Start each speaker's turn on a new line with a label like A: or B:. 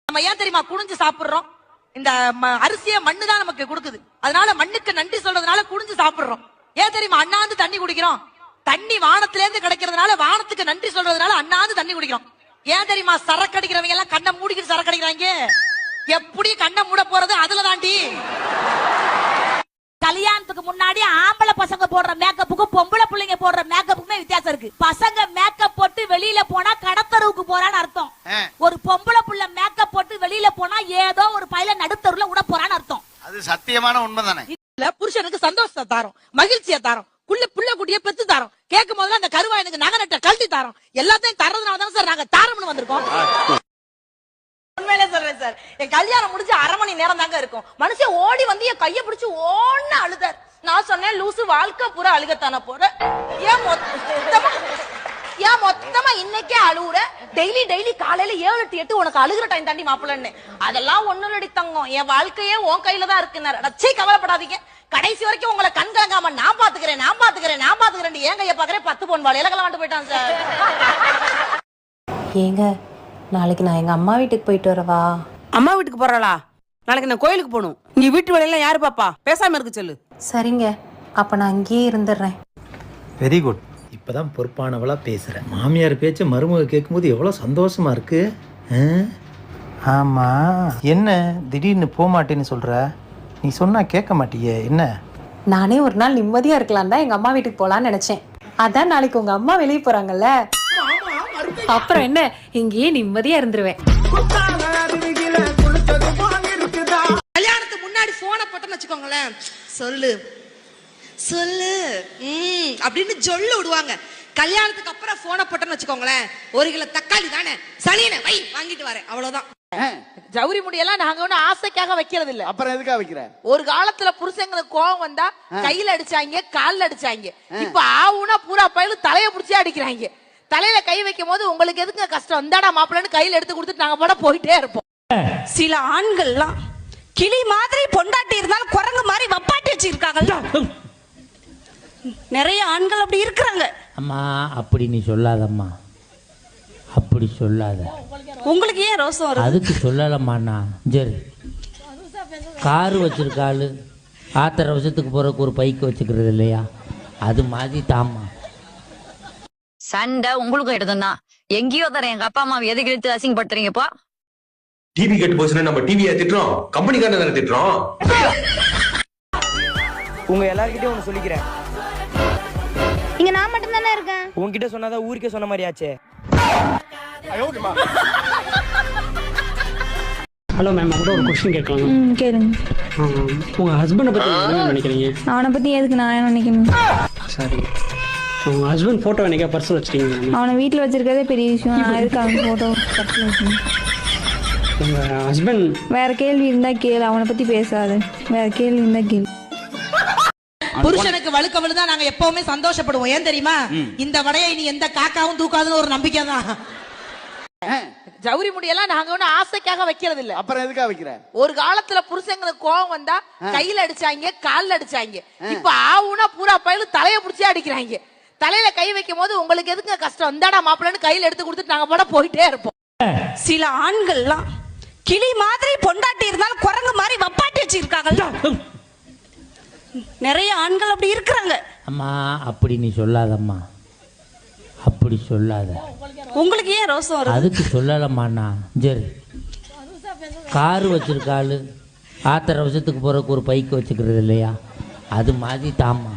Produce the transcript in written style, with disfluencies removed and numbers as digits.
A: நம்ம ஏன் தெரியுமா குனிஞ்சு சாப்பிடுறோம்? இந்த அரிசியை மண்ணு தான் நமக்கு கொடுக்குது. அதனால மண்ணுக்கு நன்றி சொல்றதுனால குனிஞ்சு சாப்பிடுறோம். ஏன் தெரியுமா அண்ணாந்து தண்ணி குடிக்கிறோம்? தண்ணி வானத்துல இருந்து கிடைக்கிறதுனால வானத்துக்கு நன்றி சொல்றதுனால அண்ணாந்து தண்ணி குடிக்கிறோம். ஏன் தெரியுமா சரக்கு அடிக்கிறவங்க எல்லாம் கண்ணை மூடிக்கிட்டு சரக்கு அடிக்கிறாங்க? எப்படி கண்ணை மூட போறது? அதுல தாண்டி
B: கல்யாணத்துக்கு முன்னாடி ஆம்பளை பசங்க போடுற மேக்கப்புக்கும் பொம்பளை பிள்ளைங்க போடுற மேக்கப்புக்குமே வித்தியாசம் இருக்கு. பசங்க மேக்கப் போட்டு வெளியில போனா கடத்தருவுக்கு போறான்னு அர்த்தம். ஒரு பொம்பளை புள்ள மேக்கப் போட்டு வெளியில போனா ஏதோ ஒரு பையில நடுத்தருவுல விட போறான்னு அர்த்தம்.
C: அது சத்தியமான உண்மைதானே.
A: இல்ல புருஷனுக்கு சந்தோஷத்தை தாரோம், மகிழ்ச்சியை தாரோம், புள்ள குட்டிய பெத்து தாரோம். கேட்கும் போதுல அந்த கருவா எனக்கு நகை நட்ட கழட்டி தாரோம். எல்லாத்தையும் தரதுனால தான் சார் நாங்க தாரம்னு வந்திருக்கோம். உண்மையிலே சொல்றேன் சார், என் கல்யாணம் முடிஞ்சு 1/2 மணி நேரம் தாங்க இருக்கும். மனுஷன் ஓடி வந்து என் கைய பிடிச்சு ஓன்னு அழுதார். நான் சொன்னேன், லூசு வாழ்க்கை பூரா அழுகத்தான போற, ஏன் மொத்தமா இன்னைக்கே அழுவுற? டெய்லி காலையில 7 to 8 உனக்கு அழுகுற டைம் தாண்டி மாப்பிள்ளன்னு. அதெல்லாம் ஒண்ணுலடி தங்கம், என் வாழ்க்கையே உன் கையில தான் இருக்குன்னாரு. அச்சே கவலைப்படாதீங்க, கடைசி வரைக்கும் உங்களை கண் கலங்காம நான் பாத்துக்கிறேன் ஏன் கைய பாக்குறேன் 10 பொன் வாழை இலகல வாண்டு போயிட்டான் சார்.
D: ஏங்க நாளைக்கு நான் எங்க அம்மா வீட்டுக்கு போயிட்டு வரவா?
E: அம்மா வீட்டுக்கு போறாளா? நாளைக்கு நான் கோயிலுக்கு போகணும். இங்க வீட்டு வேலையெல்லாம் யாரு பாப்பா? பேசாம இருக்கு சொல்லு.
D: சரிங்க, அப்ப நான் அங்கேயே இருந்துடுறேன்.
F: Very good. இப்பதான் பொறுப்பானவளா பேசுறேன். மாமியார் பேச்சு மருமக கேட்கும்போது எவ்வளவு சந்தோஷமா இருக்கு. ஆமா, என்ன திடீர்னு போக மாட்டேன்னு சொல்ற? நீ சொன்னா கேட்க மாட்டியே, என்ன?
D: நானே ஒரு நாள் நிம்மதியா இருக்கலாம் தான் எங்க அம்மா வீட்டுக்கு போலான்னு நினைச்சேன். அதான் நாளைக்கு உங்க அம்மா வெளியே போறாங்கல்ல, அப்புறம் என்ன இங்கேயே நிம்மதியா இருந்துருவேன்.
A: கல்யாணத்துக்கு முன்னாடி போனை போட்டோன்னு வச்சுக்கோங்களேன், சொல்லு அப்படின்னு சொல்லு விடுவாங்க. கல்யாணத்துக்கு அப்புறம் போனை போட்டோன்னு வச்சுக்கோங்களேன், 1 கிலோ தக்காளி தானே சனியனை வை வாங்கிட்டு வரேன், அவ்வளவுதான். ஜவுரி முடியெல்லாம் நாங்க ஒண்ணு ஆசைக்காக வைக்கிறது இல்ல.
C: அப்புறம் எதுக்காக வைக்கிற?
A: ஒரு காலத்துல புருஷங்களுக்கு கோவம் வந்தா கையில அடிச்சாங்க, கால்ல அடிச்சாங்க. இப்ப ஆவுனா பூரா பயில தலைய புடிச்சே அடிக்கிறாங்க. தலையில கை வைக்கும் போது உங்களுக்கு எதுக்கு கஷ்டம்? இந்தாடா மாப்பிள்ளன்னு கையில எடுத்து கொடுத்துட்டு நாங்க போட போயிட்டே இருப்போம்.
B: சில ஆண்கள்லாம் கிளி மாதிரி பொண்டாட்டி இருந்தாலும் குரங்கு மாதிரி வப்பாட்டி வச்சிருக்காங்கல்ல, நிறைய ஆண்கள் அப்படி இருக்கிறாங்க.
G: அம்மா அப்படி நீ சொல்லாதம்மா, அப்படி சொல்லாத.
B: உங்களுக்கு ஏன் ரோசம் வருது?
G: அதுக்கு சொல்லலம்மாண்ணா. சரி, காரு வச்சிருக்காளு, ஆத்திர வருஷத்துக்கு போறதுக்கு ஒரு பைக்கு வச்சுக்கிறது இல்லையா, அது மாதிரி தாம்மா.
H: சண்டை உங்களுக்கும் எடுத்துதான். எங்கேயோ தரேன் எங்க அப்பா அம்மாவை எதுக்கு எடுத்து அசிங்கப்படுத்துறீங்கப்பா?
I: டிவி கெட்டு போச்சுன்னா நம்ம டிவியை திட்டுறோம், கம்பெனிக்காரன் தானே திட்டுறோம்.
E: உங்க எல்லார்கிட்டயும் ஒண்ணு சொல்லிக்கிறேன்.
B: இங்க நான் மட்டும் தானே இருக்கேன்.
E: உன்கிட்ட சொன்னாதான் ஊருக்கே சொன்ன மாதிரி ஆச்சே.
J: ஹலோ மேம், அவங்கள்ட்ட ஒரு கொஸ்டின் கேட்கலாம்.
B: கேளுங்க.
J: உங்க ஹஸ்பண்டை பத்தி என்ன நினைக்கிறீங்க?
B: அவனை பத்தி எதுக்கு நான் என்ன நினைக்கணும்?
J: சரி, உங்க ஹஸ்பண்ட் போட்டோ என்னைக்கா பர்ஸ் வச்சிட்டீங்க?
B: அவனை வீட்டுல வச்சிருக்கதே பெரிய விஷயம். நான் எதுக்கு அவன் போட்டோ பர்ஸ்ல வச்சிருக்கேன்?
J: உங்க ஹஸ்பண்ட்
B: வேற கேள்வி இருந்தா கேளு, அவனை பத்தி பேசாத. வேற கேள்வி இருந்தா கேளு.
A: புருஷனுக்கு வழுக்க விழுதான் நாங்க எப்பவுமே சந்தோஷப்படுவோம். ஏன் தெரியுமா? இந்த வடையை நீ எந்த காக்காவும் தூக்காதுன்னு ஒரு நம்பிக்கை தான். ஜவுரி முடியெல்லாம் நாங்க ஒண்ணு ஆசைக்காக வைக்கிறது இல்ல.
C: அப்புறம் எதுக்காக வைக்கிற?
A: ஒரு காலத்துல புருஷங்களுக்கு கோவம் வந்தா கையில அடிச்சாங்க, கால்ல அடிச்சாங்க. இப்ப ஆவுனா பூரா பயில தலைய புடிச்சே அடிக்கிறாங்க. தலையில கை வைக்கும் போது உங்களுக்கு எதுக்கு கஷ்டம்? இந்தாடா மாப்பிள்ளன்னு கையில எடுத்து கொடுத்துட்டு நாங்க போட போயிட்டே இருப்போம்.
B: சில ஆண்கள்லாம் கிளி மாதிரி பொண்டாட்டி இருந்தாலும் குரங்கு மாதிரி வப்பாட்டி வச்சிருக்காங்கல்ல, நிறைய ஆண்கள் அப்படி இருக்கிறாங்க.
G: அம்மா அப்படி நீ சொல்லாதம்மா, அப்படி சொல்லாத.
B: உங்களுக்கு ஏன் ரோசம் வருது?
G: அதுக்கு சொல்லலம்மாண்ணா. சரி, காரு வச்சிருக்காளு, ஆத்திர வருஷத்துக்கு போறதுக்கு ஒரு பைக்கு வச்சுக்கிறது இல்லையா, அது மாதிரி தாம்மா.